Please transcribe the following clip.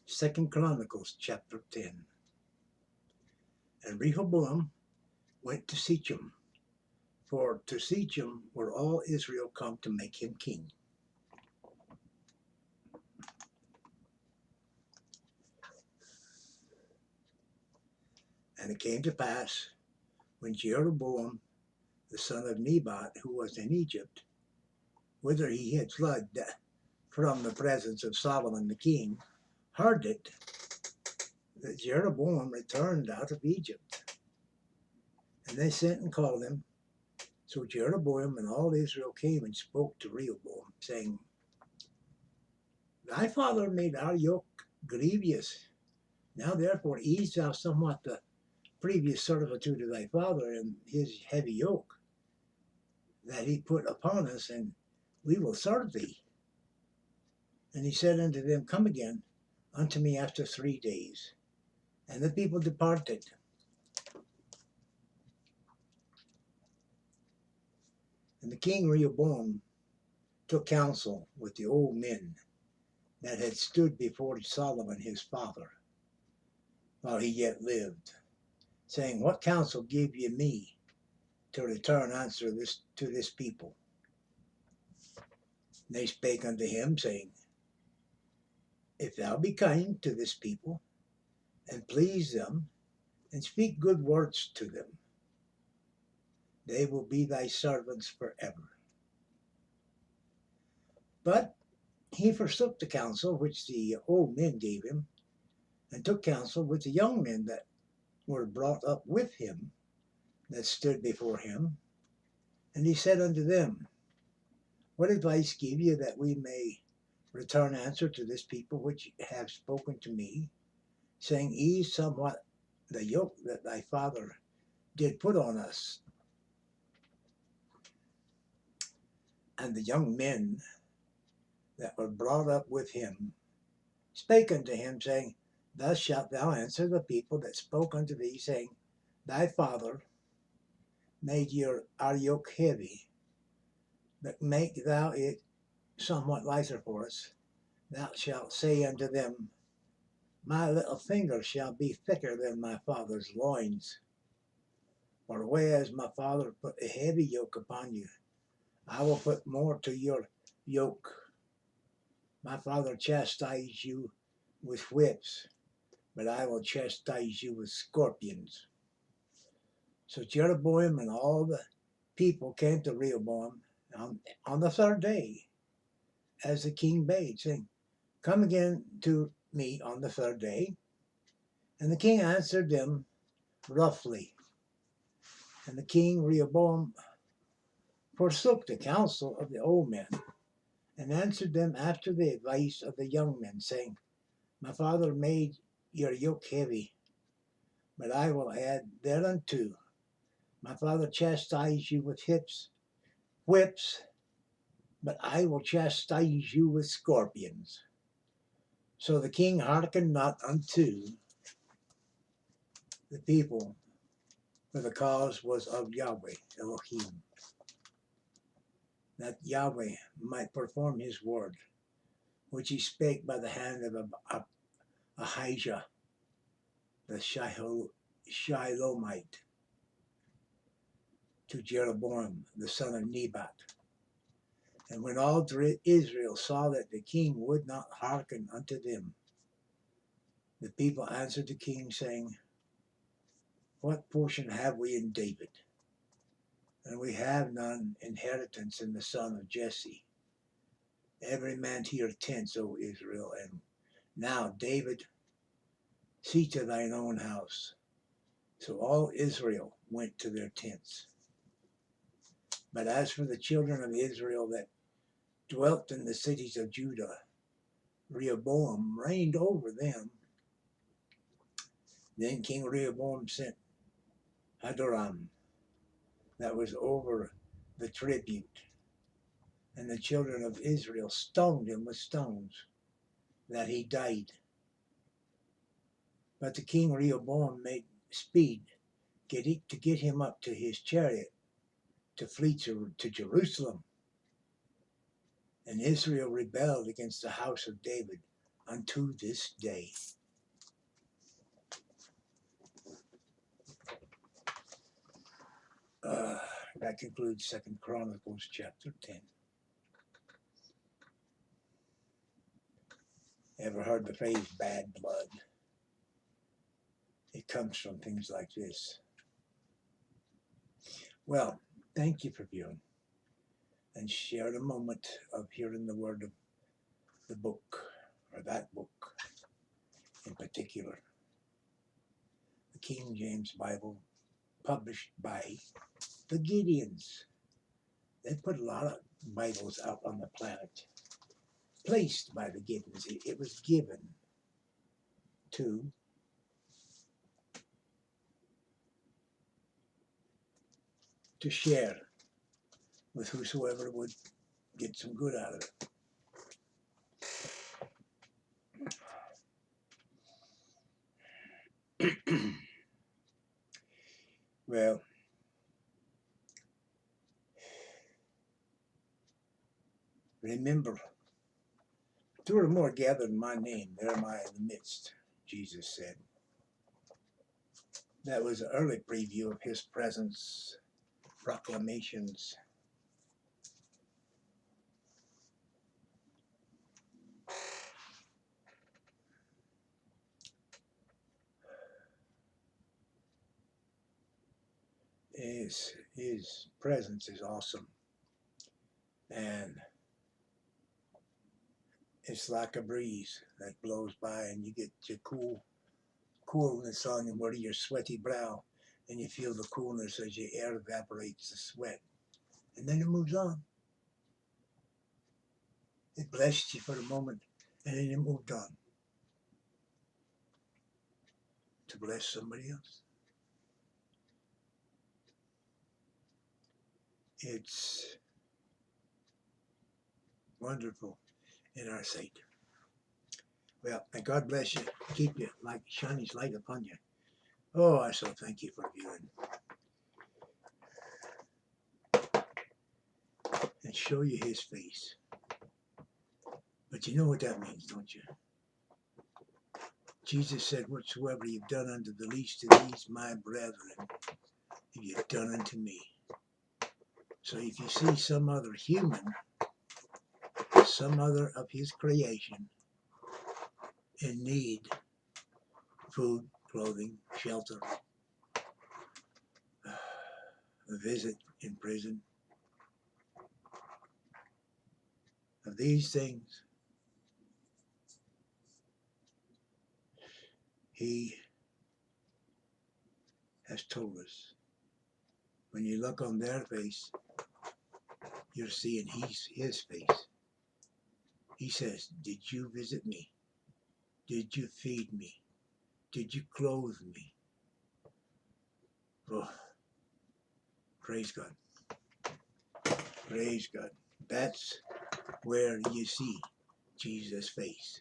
2 Chronicles chapter 10. And Rehoboam went to Shechem, for to Shechem were all Israel come to make him king. And it came to pass, when Jeroboam the son of Nebat, who was in Egypt, whither he had fled from the presence of Solomon the king, heard it, that Jeroboam returned out of Egypt. And they sent and called him. So Jeroboam and all Israel came and spoke to Rehoboam, saying, Thy father made our yoke grievous. Now therefore ease thou somewhat the previous servitude of thy father and his heavy yoke that he put upon us, and we will serve thee. And he said unto them, Come again unto me after 3 days. And the people departed. And the king Rehoboam took counsel with the old men that had stood before Solomon his father, while he yet lived, saying, What counsel give ye me to return answer to this people? And they spake unto him, saying, If thou be kind to this people, and please them, and speak good words to them, they will be thy servants forever. But he forsook the counsel which the old men gave him, and took counsel with the young men that were brought up with him, that stood before him. And he said unto them, What advice give ye that we may return answer to this people which have spoken to me, saying, Ease somewhat the yoke that thy father did put on us? And the young men that were brought up with him spake unto him, saying, Thus shalt thou answer the people that spoke unto thee, saying, Thy father made our yoke heavy, but make thou it somewhat lighter for us. Thou shalt say unto them, My little finger shall be thicker than my father's loins. For whereas my father put a heavy yoke upon you, I will put more to your yoke. My father chastised you with whips, but I will chastise you with scorpions. So Jeroboam and all the people came to Rehoboam on the 3rd day, as the king bade, saying, Come again to me on the 3rd day. And the king answered them roughly. And the king Rehoboam forsook the counsel of the old men, and answered them after the advice of the young men, saying, My father made your yoke heavy, but I will add thereunto. My father chastised you with whips, but I will chastise you with scorpions. So the king hearkened not unto the people, for the cause was of Yahweh Elohim, that Yahweh might perform his word, which he spake by the hand of Ahijah the Shilomite to Jeroboam the son of Nebat. And when all Israel saw that the king would not hearken unto them, the people answered the king, saying, What portion have we in David? And we have none inheritance in the son of Jesse. Every man to your tents, O Israel. And now, David, see to thine own house. So all Israel went to their tents. But as for the children of Israel that dwelt in the cities of Judah, Rehoboam reigned over them. Then King Rehoboam sent Hadoram, that was over the tribute, and the children of Israel stoned him with stones, that he died. But the king Rehoboam made speed to get him up to his chariot to flee to Jerusalem. And Israel rebelled against the house of David unto this day. That concludes 2 Chronicles chapter 10. Ever heard the phrase bad blood? It comes from things like this. Well, thank you for viewing, and share the moment of hearing the word of the book, or that book in particular. The King James Bible, published by the Gideons. They put a lot of Bibles out on the planet. Placed by the Gideons. It was given to share with whosoever would get some good out of it. Well, remember, two or more gathered in my name, there am I in the midst, Jesus said. That was an early preview of his presence, proclamations. His presence is awesome. And it's like a breeze that blows by, and you get your coolness on you, your sweaty brow, and you feel the coolness as your air evaporates the sweat. And then it moves on. It blessed you for a moment, and then it moved on to bless somebody else. It's wonderful in our sight. Well, and God bless you, keep you, like shine his light upon you. Oh, I so thank you for viewing. And show you his face. But you know what that means, don't you? Jesus said, whatsoever you've done unto the least of these, my brethren, have you done unto me. So if you see some other human, some other of his creation, in need, food, clothing, shelter, a visit in prison, of these things, he has told us. When you look on their face, you're seeing his face. He says, did you visit me? Did you feed me? Did you clothe me? Oh, praise God. Praise God. That's where you see Jesus' face.